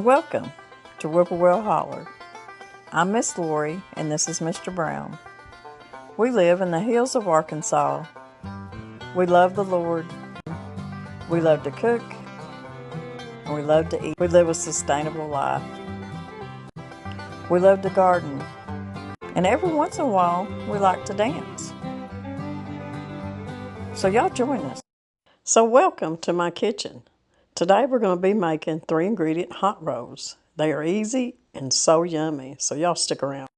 Welcome to Whippoorwill Holler. I'm Miss Lori and this is Mr. Brown. We live in the hills of Arkansas. We love the Lord. We love to cook and we love to eat. We live a sustainable life. We love to garden, and every once in a while we like to dance. So y'all join us. So welcome to my kitchen. Today we're going to be making 3-ingredient hot rolls. They are easy and so yummy, so y'all stick around.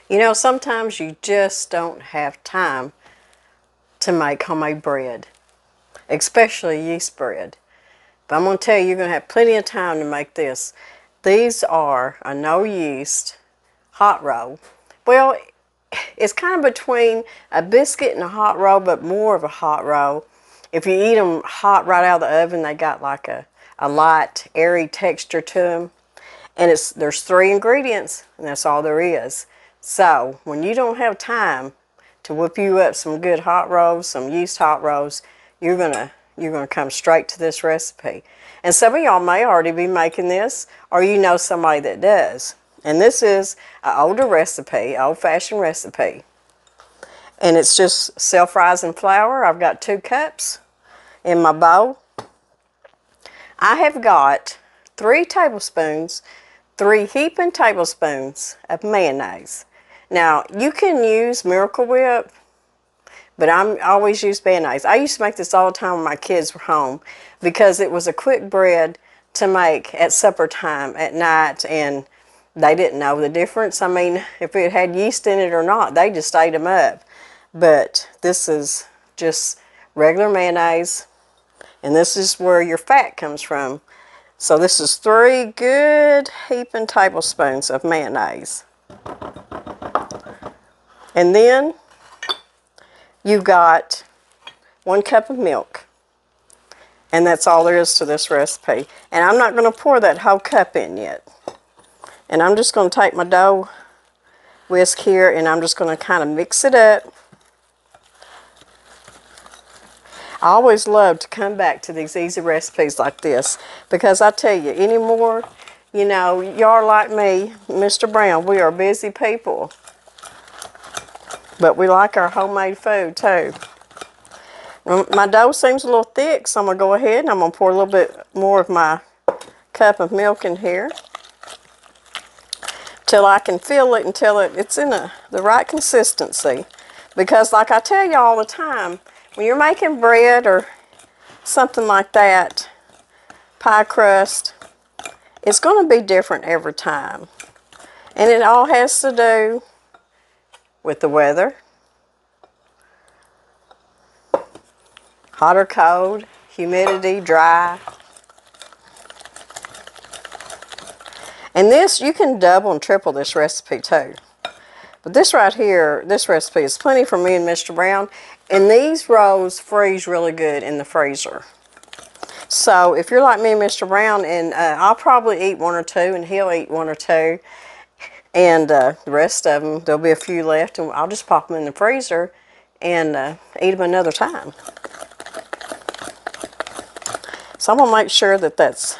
You know, sometimes you just don't have time to make homemade bread, especially yeast bread. But I'm going to tell you, you're going to have plenty of time to make this. These are a no yeast hot roll. Well, it's kind of between a biscuit and a hot roll, but more of a hot roll. If you eat them hot right out of the oven, they got like a light, airy texture to them. And there's 3 ingredients, and that's all there is. So when you don't have time to whip you up some good hot rolls, some yeast hot rolls, you're gonna come straight to this recipe. And some of y'all may already be making this, or you know somebody that does. And this is an older recipe, old-fashioned recipe. And it's just self-rising flour. I've got 2 cups in my bowl. I have got 3 heaping tablespoons of mayonnaise. Now, you can use Miracle Whip, but I always use mayonnaise. I used to make this all the time when my kids were home because it was a quick bread to make at supper time at night, and they didn't know the difference. I mean, if it had yeast in it or not, they just ate them up. But this is just regular mayonnaise, and this is where your fat comes from. So this is 3 good heaping tablespoons of mayonnaise. And then you've got 1 cup of milk. And that's all there is to this recipe. And I'm not going to pour that whole cup in yet. And I'm just going to take my dough whisk here and I'm just going to kind of mix it up. I always love to come back to these easy recipes like this because I tell you, anymore, you know, y'all like me, Mr. Brown, we are busy people. But we like our homemade food too. My dough seems a little thick, so I'm going to go ahead and I'm going to pour a little bit more of my cup of milk in here till I can feel it, until it's in the right consistency. Because like I tell you all the time, when you're making bread or something like that, pie crust, it's going to be different every time. And it all has to do with the weather, hot or cold, humidity, dry. And this, you can double and triple this recipe too. But this right here, this recipe is plenty for me and Mr. Brown. And these rolls freeze really good in the freezer. So if you're like me and Mr. Brown, and I'll probably eat 1 or 2 and he'll eat 1 or 2. And the rest of them, there'll be a few left, and I'll just pop them in the freezer and eat them another time. So I'm going to make sure that that's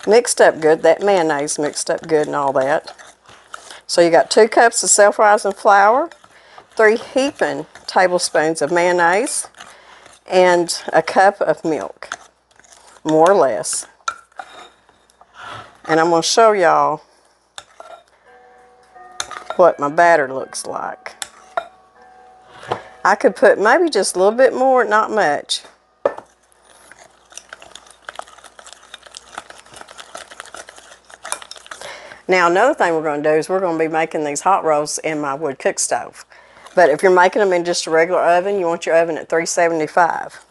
mixed up good, that mayonnaise mixed up good and all that. So you got 2 cups of self-rising flour, 3 heaping tablespoons of mayonnaise, and a cup of milk, more or less. And I'm going to show y'all what my batter looks like. I could put maybe just a little bit more, not much. Now another thing we're going to do is we're going to be making these hot rolls in my wood cook stove. But if you're making them in just a regular oven, you want your oven at 375.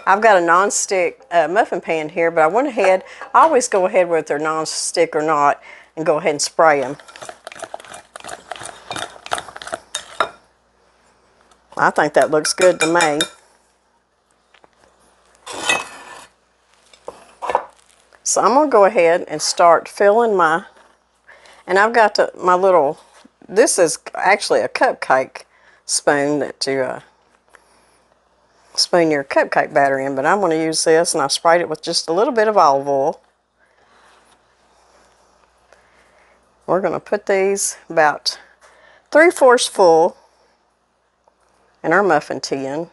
I've got a non-stick muffin pan here, but I went ahead, I always go ahead with their non-stick or not, and go ahead and spray them. I think that looks good to me. So I'm going to go ahead and start filling my, and I've got my little, this is actually a cupcake spoon that you spoon your cupcake batter in, but I'm going to use this, and I sprayed it with just a little bit of olive oil. We're going to put these about 3/4 full in our muffin tin.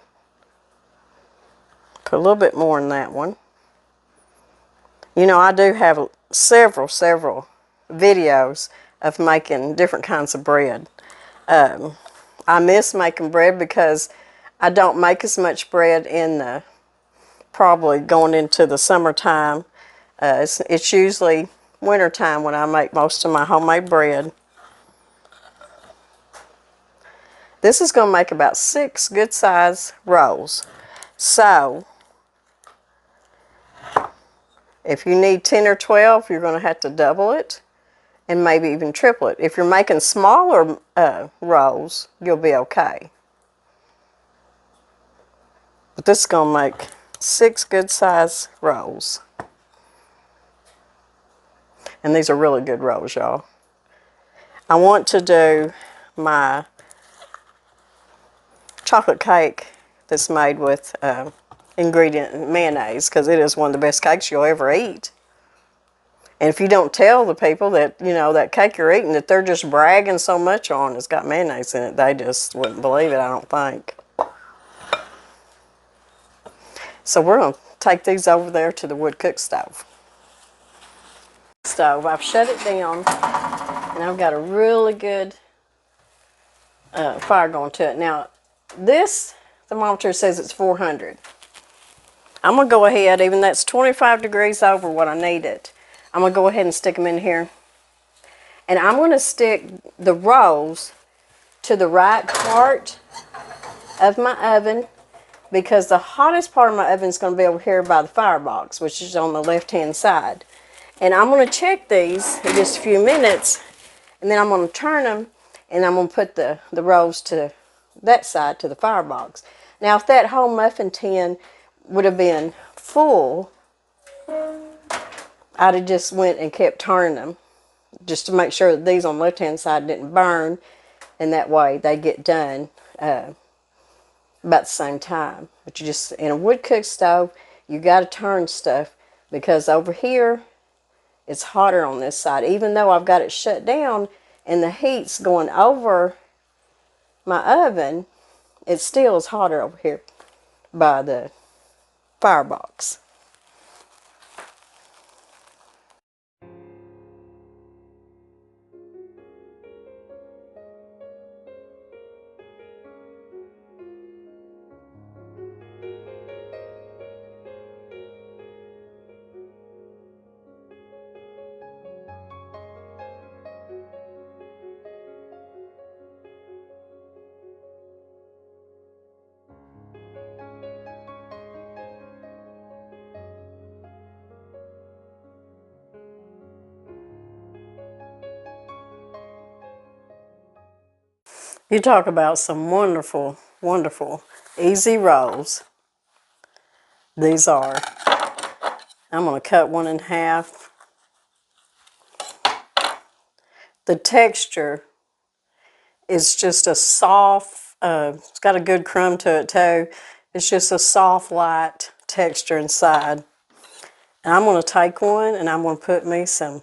Put a little bit more in that one. You know, I do have several videos of making different kinds of bread. I miss making bread because I don't make as much bread in the, probably going into the summertime. It's usually wintertime when I make most of my homemade bread. This is going to make about 6 good size rolls. So, if you need 10 or 12, you're going to have to double it and maybe even triple it. If you're making smaller rolls, you'll be okay. But this is going to make 6 good size rolls. And these are really good rolls, y'all. I want to do my chocolate cake that's made with ingredient mayonnaise, because it is one of the best cakes you'll ever eat. And if you don't tell the people that, you know, that cake you're eating, that they're just bragging so much on it's got mayonnaise in it, they just wouldn't believe it, I don't think. So we're going to take these over there to the wood cook stove. I've shut it down, and I've got a really good fire going to it. Now, this thermometer says it's 400. I'm going to go ahead, even that's 25 degrees over what I need it. I'm going to go ahead and stick them in here. And I'm going to stick the rolls to the right part of my oven, because the hottest part of my oven is going to be over here by the firebox, which is on the left-hand side. And I'm going to check these in just a few minutes, and then I'm going to turn them, and I'm going to put the rolls to that side, to the firebox. Now, if that whole muffin tin would have been full, I'd have just went and kept turning them, just to make sure that these on the left-hand side didn't burn, and that way they get done about the same time. But you just, in a wood cook stove, you got to turn stuff, because over here it's hotter on this side. Even though I've got it shut down and the heat's going over my oven, it still is hotter over here by the firebox. You talk about some wonderful, wonderful, easy rolls. These are. I'm going to cut one in half. The texture is just a soft, it's got a good crumb to it too. It's just a soft, light texture inside. And I'm going to take one and I'm going to put me some,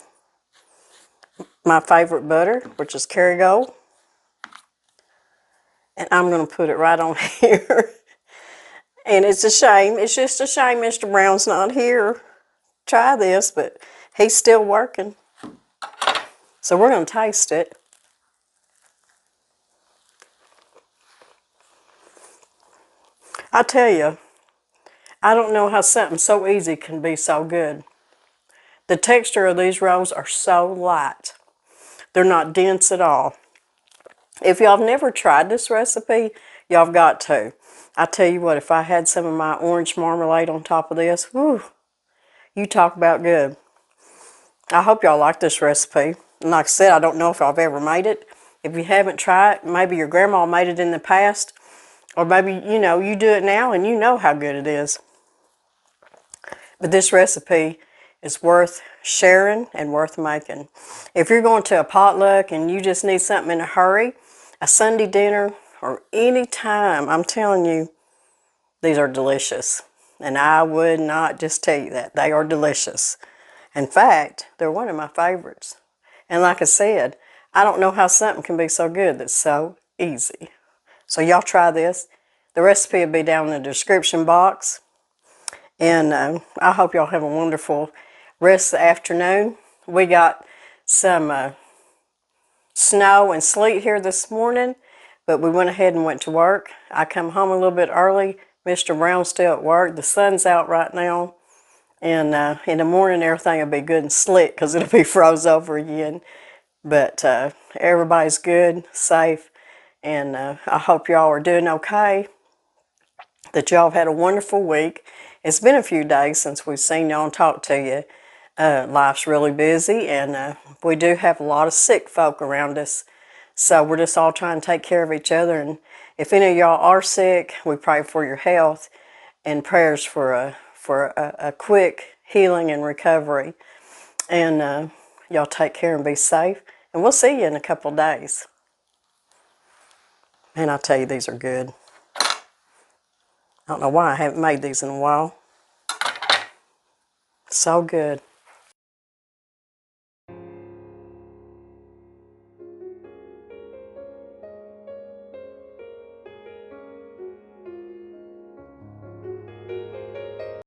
my favorite butter, which is Kerrygold. And I'm going to put it right on here. And it's a shame. It's just a shame Mr. Brown's not here. Try this, but he's still working. So we're going to taste it. I tell you, I don't know how something so easy can be so good. The texture of these rolls are so light. They're not dense at all. If y'all have never tried this recipe, y'all have got to. I tell you what, if I had some of my orange marmalade on top of this, whew, you talk about good. I hope y'all like this recipe. And like I said, I don't know if I've ever made it. If you haven't tried it, maybe your grandma made it in the past. Or maybe, you know, you do it now and you know how good it is. But this recipe is worth sharing and worth making. If you're going to a potluck and you just need something in a hurry, a Sunday dinner, or any time, I'm telling you, these are delicious. And I would not just tell you that. They are delicious. In fact, they're one of my favorites. And like I said, I don't know how something can be so good that's so easy. So y'all try this. The recipe will be down in the description box. And I hope y'all have a wonderful rest of the afternoon. We got some snow and sleet here this morning, but we went ahead and went to work. I come home a little bit early. Mr. Brown's still at work. The sun's out right now. And in the morning, everything will be good and slick because it'll be froze over again. But everybody's good, safe, and I hope y'all are doing okay, that y'all have had a wonderful week. It's been a few days since we've seen y'all and talked to you. Life's really busy, and we do have a lot of sick folk around us. So we're just all trying to take care of each other. And if any of y'all are sick, we pray for your health and prayers for a quick healing and recovery. And y'all take care and be safe. And we'll see you in a couple of days. Man, I tell you, these are good. I don't know why I haven't made these in a while. So good.